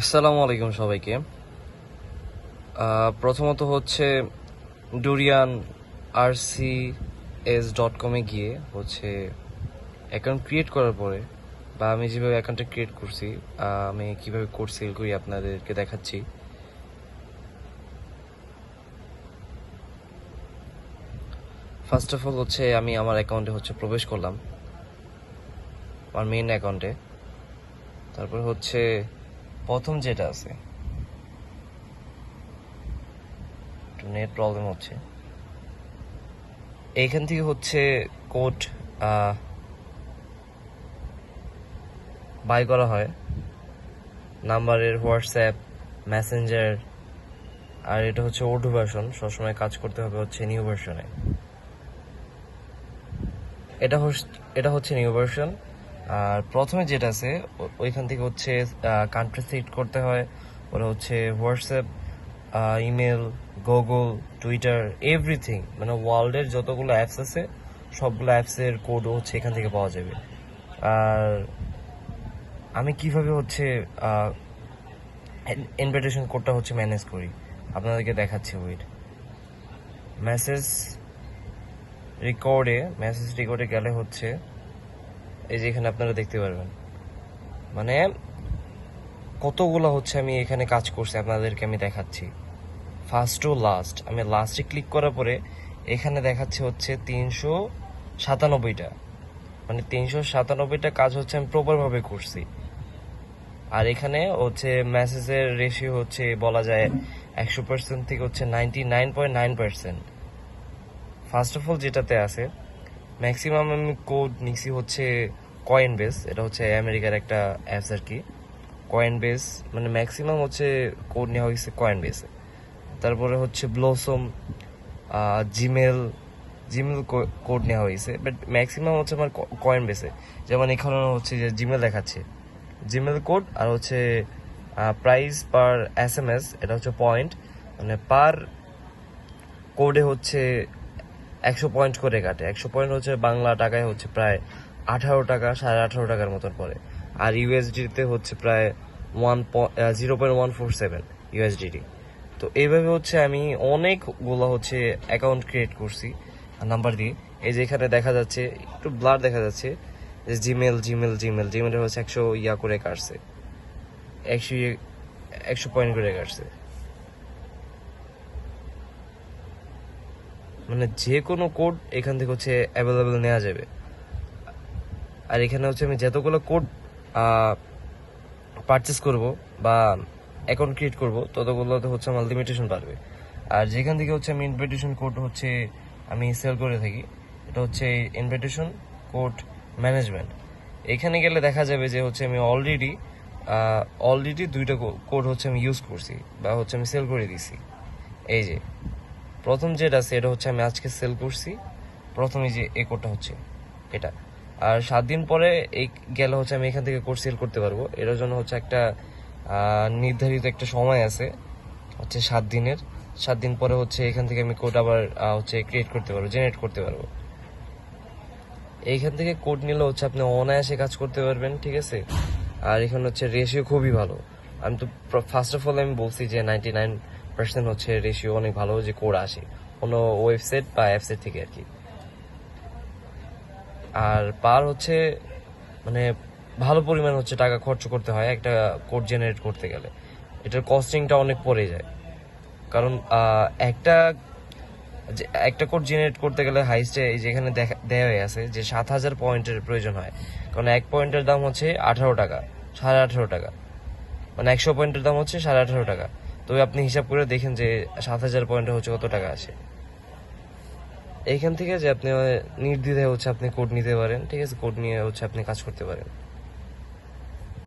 আসসালামু আলাইকুম সবাইকে। প্রথমত হচ্ছে ডুরিয়ান rcs.com-এ গিয়ে হচ্ছে অ্যাকাউন্ট ক্রিয়েট করার পরে বা আমি যেভাবে অ্যাকাউন্টটা ক্রিয়েট করছি, আমি কিভাবে কোড সেল করি আপনাদেরকে দেখাচ্ছি। ফার্স্ট অফ অল হচ্ছে আমি আমার অ্যাকাউন্টে হচ্ছে প্রবেশ করলাম, আমার মেইন অ্যাকাউন্টে। তারপর হচ্ছে প্রথম যেটা আছে, একটু নেট প্রবলেম হচ্ছে, এইখান থেকে হচ্ছে কোড বাই করা হয় নাম্বারের, হোয়াটসঅ্যাপ, মেসেঞ্জার। আর এটা হচ্ছে ওল্ড ভার্সন, সবসময় কাজ করতে হবে হচ্ছে নিউ ভার্সনে। এটা হচ্ছে নিউ ভার্সন। আর প্রথমে যেটা আছে ওইখান থেকে হচ্ছে কান্ট্রি সিলেক্ট করতে হয়। ওরা হচ্ছে WhatsApp, email, Google, Twitter, everything, মানে ওয়ার্ল্ডের যতগুলো অ্যাপস আছে সবগুলো অ্যাপসের কোডও হচ্ছে এখান থেকে পাওয়া যাবে। আর আমি কিভাবে হচ্ছে ইনভিটেশন কোডটা হচ্ছে ম্যানেজ করি আপনাদেরকে দেখাচ্ছি। ওয়েট, মেসেজ রেকর্ডে গেলে হচ্ছে এই যে এখানে আপনারা দেখতে পারবেন, মানে কতগুলো হচ্ছে আমি এখানে কাজ করছি আপনাদেরকে আমি দেখাচ্ছি। ফার্স্ট টু লাস্ট, আমি লাস্টে ক্লিক করার পরে এখানে দেখাচ্ছে হচ্ছে 397টা, মানে 397টা কাজ হচ্ছে আমি প্রপারভাবে করছি। আর এখানে হচ্ছে মেসেজের রেশিও হচ্ছে বলা যায় 100% থেকে হচ্ছে 99.9%। ফার্স্ট অফ অল যেটাতে আছে ম্যাক্সিমাম আমি কোড নিছি হচ্ছে কয়েনবেস, এটা হচ্ছে আমেরিকার একটা অ্যাপস আর কি। কয়েনবেস মানে ম্যাক্সিমাম হচ্ছে কোড নেওয়া হয়েছে কয়েনবেসে। তারপরে হচ্ছে ব্লসম, জিমেল কোড নেওয়া হয়েছে, বাট ম্যাক্সিমাম হচ্ছে আমার কয়েনবেসে। যেমন এখানে হচ্ছে যে জিমেল দেখাচ্ছে, জিমেল কোড। আর হচ্ছে প্রাইস পার SMS, এটা হচ্ছে পয়েন্ট, মানে পার কোডে হচ্ছে 100 পয়েন্ট করে কাটে। 100 পয়েন্ট হচ্ছে বাংলা টাকায় হচ্ছে প্রায় 18 টাকা, 18.5 টাকার মতন পড়ে। আর ইউএসডিতে হচ্ছে প্রায় 0.147 ইউএসডিটি। তো এইভাবে হচ্ছে আমি অনেকগুলো হচ্ছে অ্যাকাউন্ট ক্রিয়েট করছি নাম্বার দিয়ে। এই যে এখানে দেখা যাচ্ছে, একটু ব্লার দেখা যাচ্ছে যে জিমেলের হচ্ছে 100 করে কাটছে, 100 পয়েন্ট করে কাটছে। মানে যে কোনো কোড এখান থেকে হচ্ছে অ্যাভেলেবেল নেওয়া যাবে। আর এখানে হচ্ছে আমি যতগুলো কোড পারচেস করব বা অ্যাকাউন্ট ক্রিয়েট করব ততগুলোতে হচ্ছে আমার লিমিটেশন বাড়বে। আর যেখান থেকে হচ্ছে আমি ইনভিটেশন কোড হচ্ছে আমি সেল করে থাকি, এটা হচ্ছে ইনভিটেশন কোড ম্যানেজমেন্ট। এখানে গেলে দেখা যাবে যে হচ্ছে আমি অলরেডি 2টা কোড হচ্ছে আমি ইউজ করছি বা হচ্ছে আমি সেল করে দিছি। এই যে প্রথম যেটা আছে এটা হচ্ছে আমি আজকে সেল করছি, প্রথমে যে এই কোডটা হচ্ছে এটা। আর 7 দিন পরে এই গেলে হচ্ছে আমি এখান থেকে কোড সেল করতে পারবো। এটার জন্য হচ্ছে একটা নির্ধারিত একটা সময় আছে, হচ্ছে 7 দিনের। 7 দিন পরে হচ্ছে এখান থেকে আমি কোড আবার হচ্ছে ক্রিয়েট করতে পারবো, জেনারেট করতে পারবো। এইখান থেকে কোড নিলে হচ্ছে আপনি অনায়াসে কাজ করতে পারবেন, ঠিক আছে। আর এখানে হচ্ছে রেশিও খুবই ভালো। আমি তো ফার্স্ট অফ অল আমি বলছি যে 99% হচ্ছে রেশিও অনেক ভালো যে কোড আসে কোনো ওয়েবসাইট বা অ্যাপসের থেকে আর কি। আর পার হচ্ছে মানে ভালো পরিমাণ হচ্ছে টাকা খরচ করতে হয় একটা কোড জেনারেট করতে গেলে। এটার কস্টিংটা অনেক পড়ে যায়, কারণ একটা কোড জেনারেট করতে গেলে হাইস্টে যেখানে দেওয়া হয়ে আছে যে 7,000 পয়েন্টের প্রয়োজন হয়। কারণ 1 পয়েন্টের দাম হচ্ছে 18 টাকা, 18.5 টাকা, মানে 100 পয়েন্টের দাম হচ্ছে 18.5 টাকা। তবে আপনি হিসাব করে দেখেন যে 7,000 পয়েন্টে হচ্ছে কত টাকা আসে। এইখান থেকে যে আপনি নির্দ্বিধায় হচ্ছে আপনি কোড নিতে পারেন, ঠিক আছে, কোড নিয়ে হচ্ছে আপনি কাজ করতে পারেন।